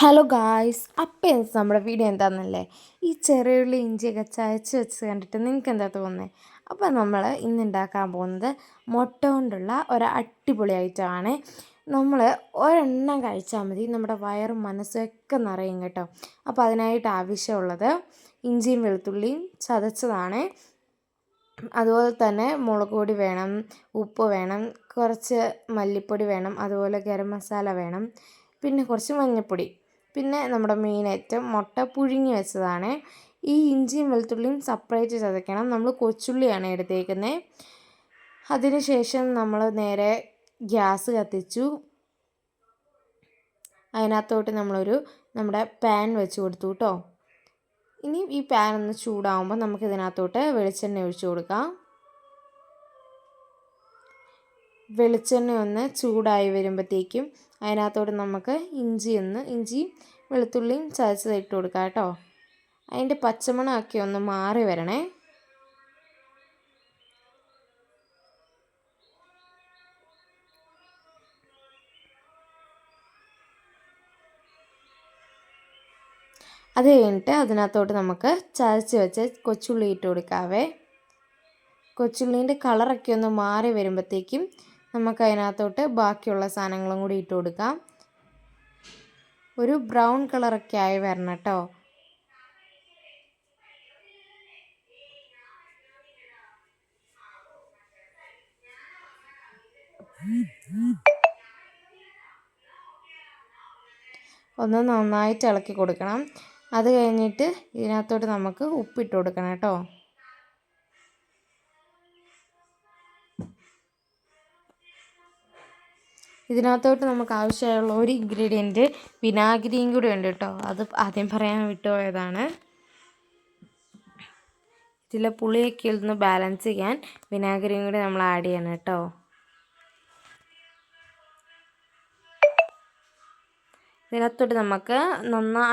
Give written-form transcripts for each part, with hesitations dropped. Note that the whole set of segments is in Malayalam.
ഹലോ ഗായ്സ്, അപ്പം നമ്മുടെ വീഡിയോ എന്താണെന്നല്ലേ, ഈ ചെറിയുള്ളി ഇഞ്ചിയൊക്കെ ചതച്ച് വെച്ച് കണ്ടിട്ട് നിങ്ങൾക്ക് എന്താ തോന്നുന്നത്? അപ്പോൾ നമ്മൾ ഇന്ന് ഉണ്ടാക്കാൻ പോകുന്നത് മുട്ട കൊണ്ടുള്ള ഒരു അടിപൊളി ഐറ്റമാണ്. നമ്മൾ ഒരെണ്ണം കഴിച്ചാൽ മതി, നമ്മുടെ വയറും മനസ്സും ഒക്കെ നിറയും കേട്ടോ. അപ്പോൾ അതിനായിട്ട് ആവശ്യമുള്ളത് ഇഞ്ചിയും വെളുത്തുള്ളിയും ചതച്ചതാണ്. അതുപോലെ തന്നെ മുളക് പൊടി വേണം, ഉപ്പ് വേണം, കുറച്ച് മല്ലിപ്പൊടി വേണം, അതുപോലെ ഗരം മസാല വേണം, പിന്നെ കുറച്ച് മഞ്ഞൾപ്പൊടി, പിന്നെ നമ്മുടെ മെയിൻ ഐറ്റം മുട്ട പുഴുങ്ങി വെച്ചതാണ്. ഈ ഇഞ്ചിയും വെളുത്തുള്ളിയും സെപ്പറേറ്റ് ചതയ്ക്കണം. നമ്മൾ കൊച്ചുള്ളിയാണ് എടുത്തേക്കുന്നത്. അതിനുശേഷം നമ്മൾ നേരെ ഗ്യാസ് കത്തിച്ചു. അതിനകത്തോട്ട് നമ്മുടെ പാൻ വെച്ച് കൊടുത്തു കേട്ടോ. ഇനി ഈ പാൻ ഒന്ന് ചൂടാകുമ്പോൾ നമുക്കിതിനകത്തോട്ട് വെളിച്ചെണ്ണ ഒഴിച്ചു കൊടുക്കാം. വെളിച്ചെണ്ണ ഒന്ന് ചൂടായി വരുമ്പോഴത്തേക്കും അതിനകത്തോട്ട് നമുക്ക് ഇഞ്ചിയും വെളുത്തുള്ളിയും ചതച്ചതിട്ട് കൊടുക്കാം കേട്ടോ. അതിൻ്റെ പച്ചമണമൊക്കെ ഒന്ന് മാറി വരണേ. അത് കഴിഞ്ഞിട്ട് അതിനകത്തോട്ട് നമുക്ക് ചതച്ച് വെച്ച് കൊച്ചുള്ളി ഇട്ട് കൊടുക്കാവേ. കൊച്ചുള്ളീൻ്റെ കളറൊക്കെ ഒന്ന് മാറി വരുമ്പോഴത്തേക്കും നമുക്ക് അതിനകത്തോട്ട് ബാക്കിയുള്ള സാധനങ്ങളും കൂടി ഇട്ട് കൊടുക്കാം. ഒരു ബ്രൗൺ കളറൊക്കെ ആയി വരണം കേട്ടോ. ഒന്ന് നന്നായിട്ട് ഇളക്കി കൊടുക്കണം. അത് കഴിഞ്ഞിട്ട് ഇതിനകത്തോട്ട് നമുക്ക് ഉപ്പിട്ട് കൊടുക്കണം കേട്ടോ. ഇതിനകത്തോട്ട് നമുക്ക് ആവശ്യമുള്ള ഒരു ഇൻഗ്രീഡിയൻറ്റ് വിനാഗിരിയും കൂടി ഉണ്ട് കേട്ടോ. അത് ആദ്യം പറയാൻ വിട്ടുപോയതാണ്. ഇതിലെ പുളിയൊക്കെ ഒന്ന് ബാലൻസ് ചെയ്യാൻ വിനാഗിരിയും കൂടി നമ്മൾ ആഡ് ചെയ്യണം കേട്ടോ. ഇതിനകത്തോട്ട് നമുക്ക്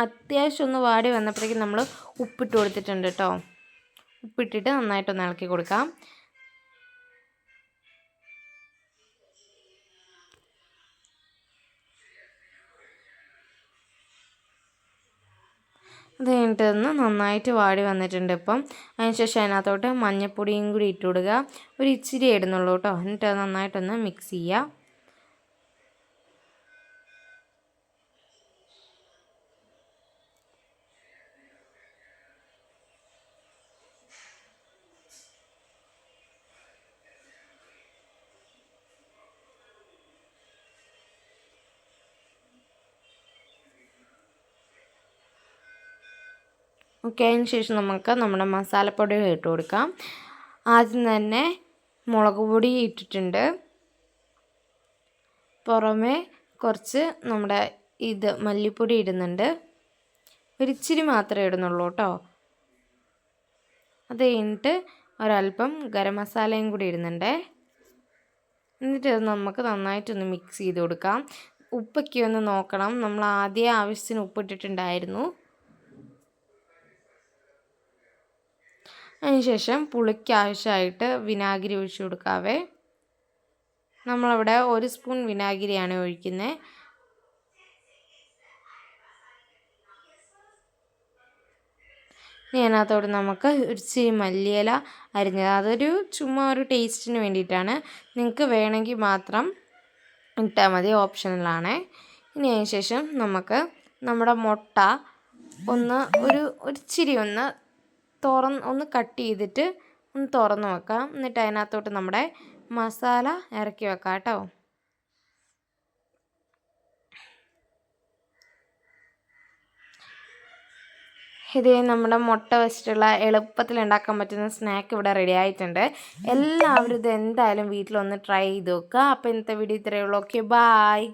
അത്യാവശ്യം ഒന്ന് വാടി വന്നപ്പോഴേക്കും നമ്മൾ ഉപ്പിട്ട് കൊടുത്തിട്ടുണ്ട് കേട്ടോ. ഉപ്പിട്ടിട്ട് നന്നായിട്ടൊന്ന് ഇളക്കി കൊടുക്കാം. അത് കഴിഞ്ഞിട്ട് നന്നായിട്ട് വാടി വന്നിട്ടുണ്ട് ഇപ്പം. അതിനുശേഷം അതിനകത്തോട്ട് മഞ്ഞൾപ്പൊടിയും കൂടി ഇട്ട് കൊടുക്കുക. ഒരു ഇച്ചിരി ഇടുന്നുള്ളൂ കേട്ടോ. എന്നിട്ട് അത് നന്നായിട്ടൊന്ന് മിക്സ് ചെയ്യുക. ഓക്കെ, അതിന് ശേഷം നമുക്ക് നമ്മുടെ മസാലപ്പൊടികൾ ഇട്ട് കൊടുക്കാം. ആദ്യം തന്നെ മുളക് പൊടി ഇട്ടിട്ടുണ്ട്. പുറമെ കുറച്ച് നമ്മുടെ മല്ലിപ്പൊടി ഇടുന്നുണ്ട്. ഒരിച്ചിരി മാത്രമേ ഇടുന്നുള്ളൂ കേട്ടോ. അത് കഴിഞ്ഞിട്ട് ഒരല്പം ഗരം മസാലയും കൂടി ഇടുന്നുണ്ട്. എന്നിട്ട് അത് നമുക്ക് നന്നായിട്ടൊന്ന് മിക്സ് ചെയ്ത് കൊടുക്കാം. ഉപ്പൊക്കെ ഒന്ന് നോക്കണം. നമ്മൾ ആദ്യം ആവശ്യത്തിന് ഉപ്പിട്ടിട്ടുണ്ടായിരുന്നു. അതിനുശേഷം പുളിക്ക് ആവശ്യമായിട്ട് വിനാഗിരി ഒഴിച്ചു കൊടുക്കാവേ. നമ്മളവിടെ 1 സ്പൂൺ വിനാഗിരിയാണ് ഒഴിക്കുന്നത്. ഇതിനകത്തോട് നമുക്ക് ഇച്ചിരി മല്ലിയില അരിഞ്ഞത്, അതൊരു ചുമ്മാ ഒരു ടേസ്റ്റിന് വേണ്ടിയിട്ടാണ്. നിങ്ങൾക്ക് വേണമെങ്കിൽ മാത്രം ഇട്ടാൽ മതി, ഓപ്ഷണലാണ്. ഇനി അതിന് ശേഷം നമുക്ക് നമ്മുടെ മുട്ട ഒരിച്ചിരി ഒന്ന് കട്ട് ചെയ്തിട്ട് ഒന്ന് തുറന്ന് വെക്കാം. എന്നിട്ട് അതിനകത്തോട്ട് നമ്മുടെ മസാല ഇറക്കി വെക്കാം കേട്ടോ. ഇതേ നമ്മുടെ മുട്ട വെച്ചിട്ടുള്ള എളുപ്പത്തിൽ ഉണ്ടാക്കാൻ പറ്റുന്ന സ്നാക്ക് ഇവിടെ റെഡി ആയിട്ടുണ്ട്. എല്ലാവരും ഇത് എന്തായാലും വീട്ടിലൊന്ന് ട്രൈ ചെയ്ത് നോക്കുക. അപ്പോൾ ഇന്നത്തെ വീഡിയോ ഇത്രയേ ഉള്ളൂ. Okay, bye.